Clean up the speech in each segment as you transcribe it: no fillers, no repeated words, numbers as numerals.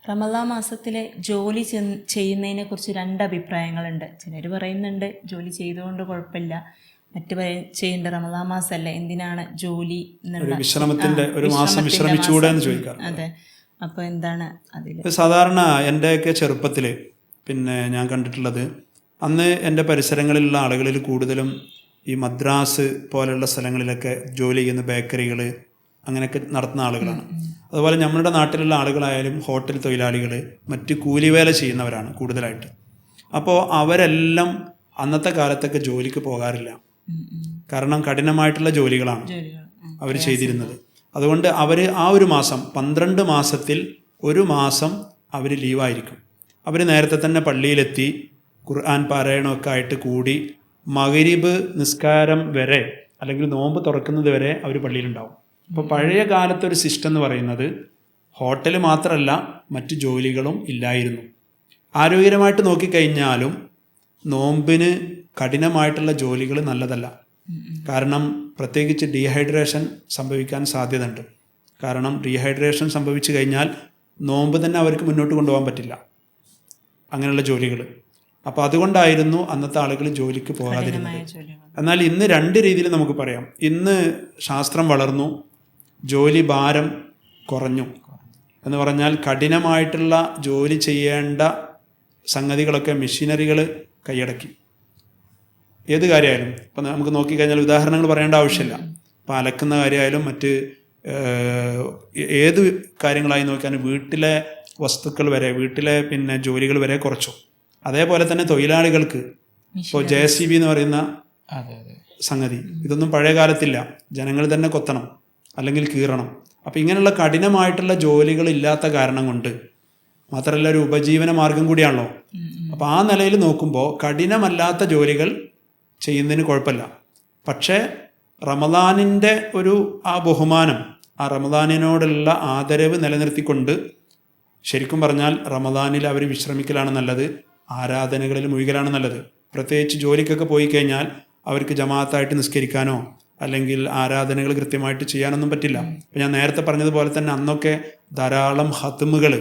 റമദാൻ മാസത്തിലെ ജോലി ചെയ്യുന്നതിനെ കുറിച്ച് രണ്ട് അഭിപ്രായങ്ങളുണ്ട്. ചിലർ പറയുന്നുണ്ട് ജോലി ചെയ്തുകൊണ്ട് കുഴപ്പമില്ല, മറ്റു ചെയ്യേണ്ട റമദാൻ മാസമല്ലേ, എന്തിനാണ് ജോലി വിശ്രമത്തിന്റെ ഒരു മാസം വിശ്രമിച്ചുകൂടെ എന്ന് ചോദിക്കാം. അതെ, അപ്പോൾ എന്താണ് അതിൽ? സാധാരണ എൻ്റെയൊക്കെ ചെറുപ്പത്തിൽ പിന്നെ ഞാൻ കണ്ടിട്ടുള്ളത്, അന്ന് എൻ്റെ പരിസരങ്ങളിലുള്ള ആളുകളിൽ കൂടുതലും ഈ മദ്രാസ് പോലെയുള്ള സ്ഥലങ്ങളിലൊക്കെ ജോലി ചെയ്യുന്ന ബേക്കറികൾ അങ്ങനെയൊക്കെ നടത്തുന്ന ആളുകളാണ്. അതുപോലെ നമ്മുടെ നാട്ടിലുള്ള ആളുകളായാലും ഹോട്ടൽ തൊഴിലാളികൾ, മറ്റ് കൂലിവേല ചെയ്യുന്നവരാണ് കൂടുതലായിട്ട്. അപ്പോൾ അവരെല്ലാം അന്നത്തെ കാലത്തൊക്കെ ജോലിക്ക് പോകാറില്ല. കാരണം കഠിനമായിട്ടുള്ള ജോലികളാണ് അവർ ചെയ്തിരുന്നത്. അതുകൊണ്ട് അവർ ആ ഒരു മാസം 12 മാസത്തിൽ ഒരു മാസം അവർ ലീവായിരിക്കും. അവർ നേരത്തെ തന്നെ പള്ളിയിലെത്തി ഖുർആൻ പാരായണമൊക്കെ ആയിട്ട് കൂടി മഗ്‌രിബ് നിസ്കാരം വരെ അല്ലെങ്കിൽ നോമ്പ് തുറക്കുന്നത് വരെ അവർ പള്ളിയിലുണ്ടാവും. അപ്പോൾ പഴയ കാലത്തെ ഒരു സിസ്റ്റം എന്ന് പറയുന്നത് ഹോട്ടൽ മാത്രമല്ല മറ്റു ജോലികളും ഇല്ലായിരുന്നു. ആരോഗ്യപരമായിട്ട് നോക്കിക്കഴിഞ്ഞാലും നോമ്പിന് കഠിനമായിട്ടുള്ള ജോലികൾ നല്ലതല്ല. കാരണം പ്രത്യേകിച്ച് ഡീഹൈഡ്രേഷൻ സംഭവിക്കാൻ സാധ്യതയുണ്ട്. കാരണം ഡീഹൈഡ്രേഷൻ സംഭവിച്ചു കഴിഞ്ഞാൽ നോമ്പ് തന്നെ അവർക്ക് മുന്നോട്ട് കൊണ്ടുപോകാൻ പറ്റില്ല, അങ്ങനെയുള്ള ജോലികൾ. അപ്പോൾ അതുകൊണ്ടായിരുന്നു അന്നത്തെ ആളുകൾ ജോലിക്ക് പോകാതിരുന്നത്. എന്നാൽ ഇന്ന് രണ്ട് രീതിയിൽ നമുക്ക് പറയാം. ഇന്ന് ശാസ്ത്രം വളർന്നു, ജോലി ഭാരം കുറഞ്ഞു എന്ന് പറഞ്ഞാൽ കഠിനമായിട്ടുള്ള ജോലി ചെയ്യേണ്ട സംഗതികളൊക്കെ മെഷീനറികൾ കൈയടക്കി. ഏത് കാര്യമായാലും ഇപ്പം നമുക്ക് നോക്കിക്കഴിഞ്ഞാൽ ഉദാഹരണങ്ങൾ പറയേണ്ട ആവശ്യമില്ല. ഇപ്പം അലക്കുന്ന കാര്യമായാലും മറ്റ് ഏത് കാര്യങ്ങളായി നോക്കിയാലും വീട്ടിലെ വസ്തുക്കൾ വരെ, വീട്ടിലെ പിന്നെ ജോലികൾ വരെ കുറച്ചു. അതേപോലെ തന്നെ തൊഴിലാളികൾക്ക് ഇപ്പോൾ JCB എന്ന് പറയുന്ന സംഗതി, ഇതൊന്നും പഴയ കാലത്തില്ല. ജനങ്ങൾ തന്നെ കൊത്തണം അല്ലെങ്കിൽ കീറണം. അപ്പം ഇങ്ങനെയുള്ള കഠിനമായിട്ടുള്ള ജോലികൾ ഇല്ലാത്ത കാരണം കൊണ്ട്, മാത്രമല്ല ഒരു ഉപജീവന മാർഗം കൂടിയാണല്ലോ. അപ്പോൾ ആ നിലയിൽ നോക്കുമ്പോൾ കഠിനമല്ലാത്ത ജോലികൾ ചെയ്യുന്നതിന് കുഴപ്പമില്ല. പക്ഷേ റമദാനിൻ്റെ ഒരു ആ ബഹുമാനം, ആ റമദാനിനോടുള്ള ആദരവ് നിലനിർത്തിക്കൊണ്ട് ശരിക്കും പറഞ്ഞാൽ റമദാനിൽ അവർ വിശ്രമിക്കലാണ് നല്ലത്, ആരാധനകളിൽ മുഴുകലാണ് നല്ലത്. പ്രത്യേകിച്ച് ജോലിക്കൊക്കെ പോയി കഴിഞ്ഞാൽ അവർക്ക് ജമാഅത്തായിട്ട് നിസ്കരിക്കാനോ അല്ലെങ്കിൽ ആരാധനകൾ കൃത്യമായിട്ട് ചെയ്യാനൊന്നും പറ്റില്ല. അപ്പം ഞാൻ നേരത്തെ പറഞ്ഞതുപോലെ തന്നെ അന്നൊക്കെ ധാരാളം ഹത്മുകൾ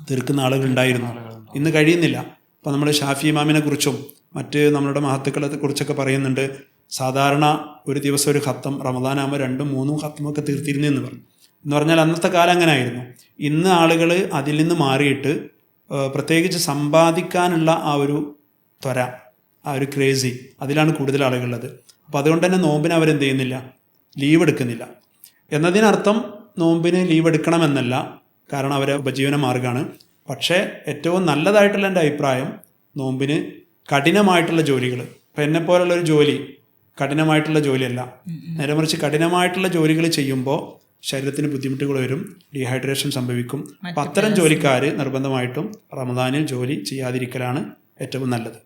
തീർക്കുന്ന ആളുകളുണ്ടായിരുന്നു. ഇന്ന് കഴിയുന്നില്ല. അപ്പം നമ്മൾ ഷാഫി ഇമാമിനെ കുറിച്ചും മറ്റ് നമ്മളുടെ മഹത്തുക്കളെ കുറിച്ചൊക്കെ പറയുന്നുണ്ട്. സാധാരണ ഒരു ദിവസം ഒരു ഖത്തം, റമദാനാകുമ്പോൾ 2, 3 ഖത്തമൊക്കെ തീർത്തിരുന്നു എന്ന് പറഞ്ഞാൽ അന്നത്തെ കാലം അങ്ങനെ ആയിരുന്നു. ഇന്ന് ആളുകൾ അതിൽ നിന്ന് മാറിയിട്ട് പ്രത്യേകിച്ച് സമ്പാദിക്കാനുള്ള ആ ഒരു ത്വര, ആ ഒരു ക്രേസി, അതിലാണ് കൂടുതൽ ആളുകളുള്ളത്. അപ്പോൾ അതുകൊണ്ട് തന്നെ നോമ്പിന് അവരെന്ത് ചെയ്യുന്നില്ല, ലീവ് എടുക്കുന്നില്ല. എന്നതിനർത്ഥം നോമ്പിന് ലീവ് എടുക്കണമെന്നല്ല, കാരണം അവരെ ഉപജീവന മാർഗ്ഗമാണ്. പക്ഷേ ഏറ്റവും നല്ലതായിട്ടുള്ള എൻ്റെ അഭിപ്രായം, നോമ്പിന് കഠിനമായിട്ടുള്ള ജോലികൾ, ഇപ്പം എന്നെപ്പോലുള്ളൊരു ജോലി കഠിനമായിട്ടുള്ള ജോലിയല്ല. നേരെ മറിച്ച് കഠിനമായിട്ടുള്ള ജോലികൾ ചെയ്യുമ്പോൾ ശരീരത്തിന് ബുദ്ധിമുട്ടുകൾ വരും, ഡീഹൈഡ്രേഷൻ സംഭവിക്കും. അപ്പം അത്തരം ജോലിക്കാർ നിർബന്ധമായിട്ടും റമദാനിൽ ജോലി ചെയ്യാതിരിക്കലാണ് ഏറ്റവും നല്ലത്.